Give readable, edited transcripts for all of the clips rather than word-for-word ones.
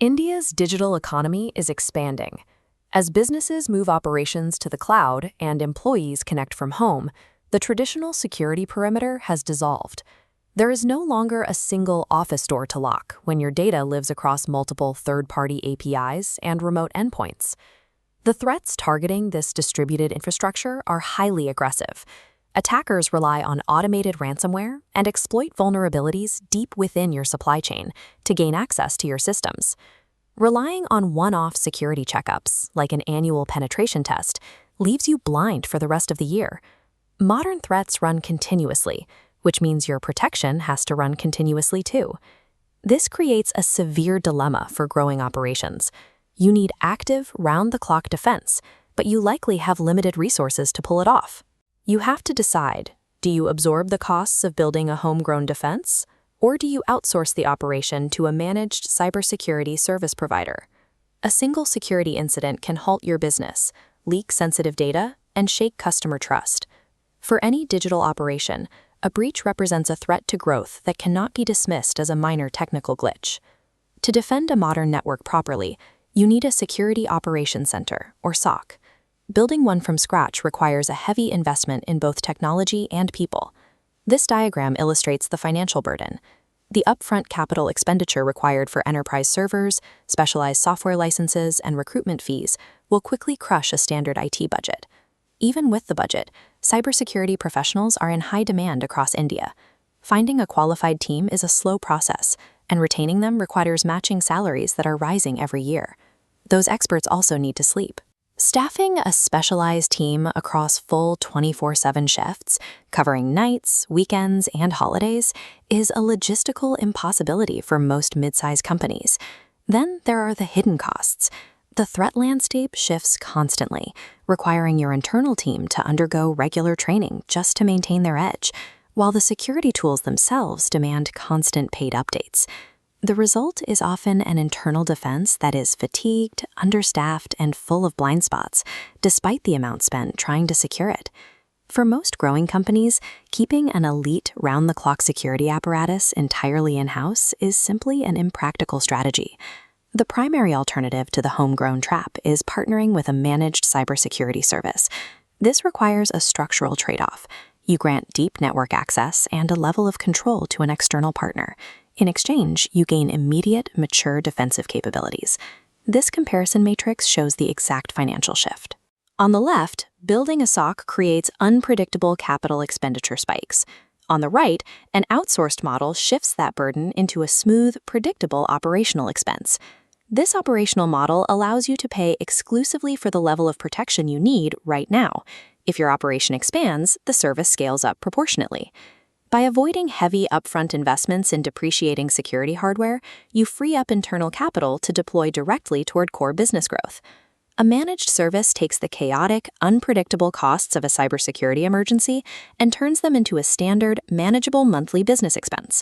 India's digital economy is expanding. As businesses move operations to the cloud and employees connect from home, the traditional security perimeter has dissolved. There is no longer a single office door to lock when your data lives across multiple third-party APIs and remote endpoints. The threats targeting this distributed infrastructure are highly aggressive. Attackers rely on automated ransomware and exploit vulnerabilities deep within your supply chain to gain access to your systems. Relying on one-off security checkups, like an annual penetration test, leaves you blind for the rest of the year. Modern threats run continuously, which means your protection has to run continuously too. This creates a severe dilemma for growing operations. You need active, round-the-clock defense, but you likely have limited resources to pull it off. You have to decide, do you absorb the costs of building a homegrown defense, or do you outsource the operation to a managed cybersecurity service provider? A single security incident can halt your business, leak sensitive data, and shake customer trust. For any digital operation, a breach represents a threat to growth that cannot be dismissed as a minor technical glitch. To defend a modern network properly, you need a Security Operations Center, or SOC. Building one from scratch requires a heavy investment in both technology and people. This diagram illustrates the financial burden. The upfront capital expenditure required for enterprise servers, specialized software licenses, and recruitment fees will quickly crush a standard IT budget. Even with the budget, cybersecurity professionals are in high demand across India. Finding a qualified team is a slow process, and retaining them requires matching salaries that are rising every year. Those experts also need to sleep. Staffing a specialized team across full 24/7 shifts, covering nights, weekends, and holidays, is a logistical impossibility for most mid-sized companies. Then there are the hidden costs. The threat landscape shifts constantly, requiring your internal team to undergo regular training just to maintain their edge, while the security tools themselves demand constant paid updates. The result is often an internal defense that is fatigued, understaffed, and full of blind spots, despite the amount spent trying to secure it. For most growing companies, keeping an elite round-the-clock security apparatus entirely in-house is simply an impractical strategy. The primary alternative to the homegrown trap is partnering with a managed cybersecurity service. This requires a structural trade-off. You grant deep network access and a level of control to an external partner. In exchange, you gain immediate, mature defensive capabilities. This comparison matrix shows the exact financial shift. On the left, building a SOC creates unpredictable capital expenditure spikes. On the right, an outsourced model shifts that burden into a smooth, predictable operational expense. This operational model allows you to pay exclusively for the level of protection you need right now. If your operation expands, the service scales up proportionately. By avoiding heavy upfront investments in depreciating security hardware, you free up internal capital to deploy directly toward core business growth. A managed service takes the chaotic, unpredictable costs of a cybersecurity emergency and turns them into a standard, manageable monthly business expense.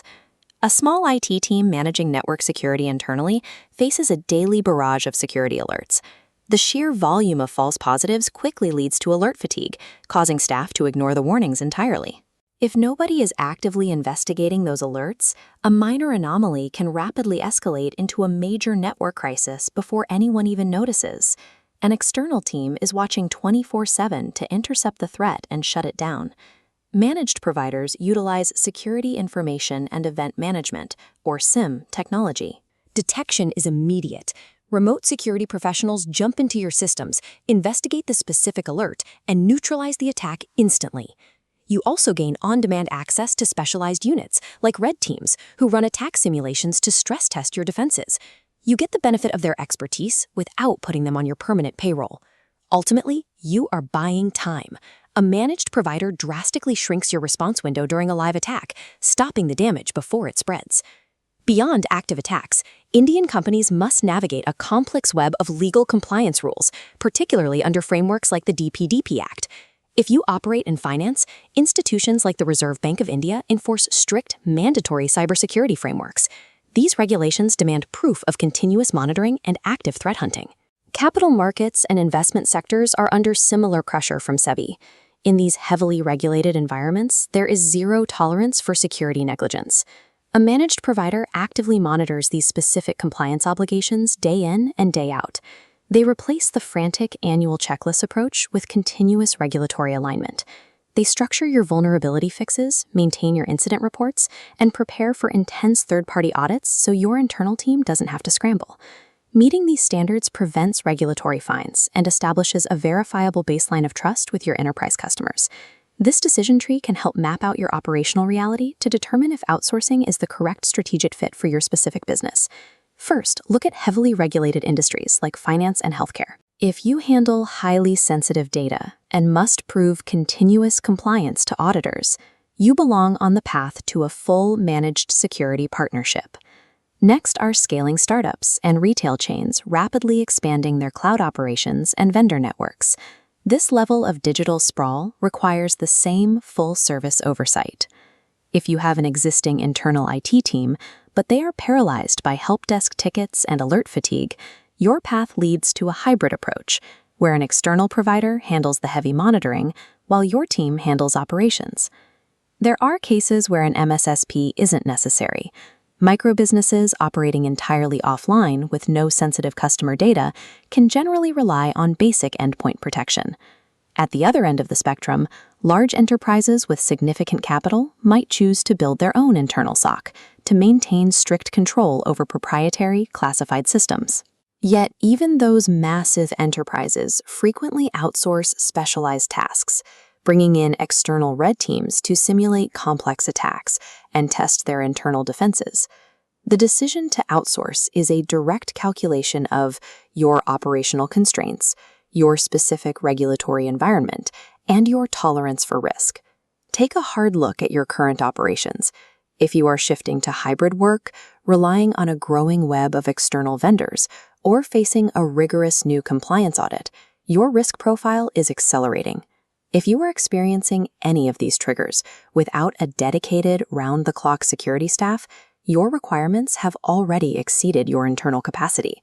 A small IT team managing network security internally faces a daily barrage of security alerts. The sheer volume of false positives quickly leads to alert fatigue, causing staff to ignore the warnings entirely. If nobody is actively investigating those alerts, a minor anomaly can rapidly escalate into a major network crisis before anyone even notices. An external team is watching 24/7 to intercept the threat and shut it down. Managed providers utilize security information and event management, or SIM, technology. Detection is immediate. Remote security professionals jump into your systems, investigate the specific alert, and neutralize the attack instantly. You also gain on-demand access to specialized units, like red teams, who run attack simulations to stress test your defenses. You get the benefit of their expertise without putting them on your permanent payroll. Ultimately, you are buying time. A managed provider drastically shrinks your response window during a live attack, stopping the damage before it spreads. Beyond active attacks, Indian companies must navigate a complex web of legal compliance rules, particularly under frameworks like the DPDP Act. If you operate in finance, institutions like the Reserve Bank of India enforce strict, mandatory cybersecurity frameworks. These regulations demand proof of continuous monitoring and active threat hunting. Capital markets and investment sectors are under similar pressure from SEBI. In these heavily regulated environments, there is zero tolerance for security negligence. A managed provider actively monitors these specific compliance obligations day in and day out. They replace the frantic annual checklist approach with continuous regulatory alignment. They structure your vulnerability fixes, maintain your incident reports, and prepare for intense third-party audits so your internal team doesn't have to scramble. Meeting these standards prevents regulatory fines and establishes a verifiable baseline of trust with your enterprise customers. This decision tree can help map out your operational reality to determine if outsourcing is the correct strategic fit for your specific business. First, look at heavily regulated industries like finance and healthcare. If you handle highly sensitive data and must prove continuous compliance to auditors, you belong on the path to a full managed security partnership. Next are scaling startups and retail chains rapidly expanding their cloud operations and vendor networks. This level of digital sprawl requires the same full-service oversight. If you have an existing internal IT team, but they are paralyzed by help desk tickets and alert fatigue, your path leads to a hybrid approach, where an external provider handles the heavy monitoring while your team handles operations. There are cases where an MSSP isn't necessary. Microbusinesses operating entirely offline with no sensitive customer data can generally rely on basic endpoint protection. At the other end of the spectrum, large enterprises with significant capital might choose to build their own internal SOC to maintain strict control over proprietary classified systems. Yet, even those massive enterprises frequently outsource specialized tasks, bringing in external red teams to simulate complex attacks and test their internal defenses. The decision to outsource is a direct calculation of your operational constraints, your specific regulatory environment, and your tolerance for risk. Take a hard look at your current operations. If you are shifting to hybrid work, relying on a growing web of external vendors, or facing a rigorous new compliance audit, your risk profile is accelerating. If you are experiencing any of these triggers without a dedicated round-the-clock security staff, your requirements have already exceeded your internal capacity.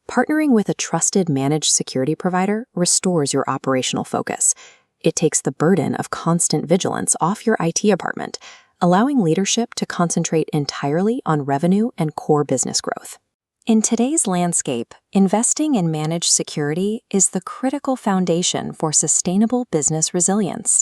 Partnering with a trusted managed security provider restores your operational focus. It takes the burden of constant vigilance off your IT department, allowing leadership to concentrate entirely on revenue and core business growth. In today's landscape, investing in managed security is the critical foundation for sustainable business resilience.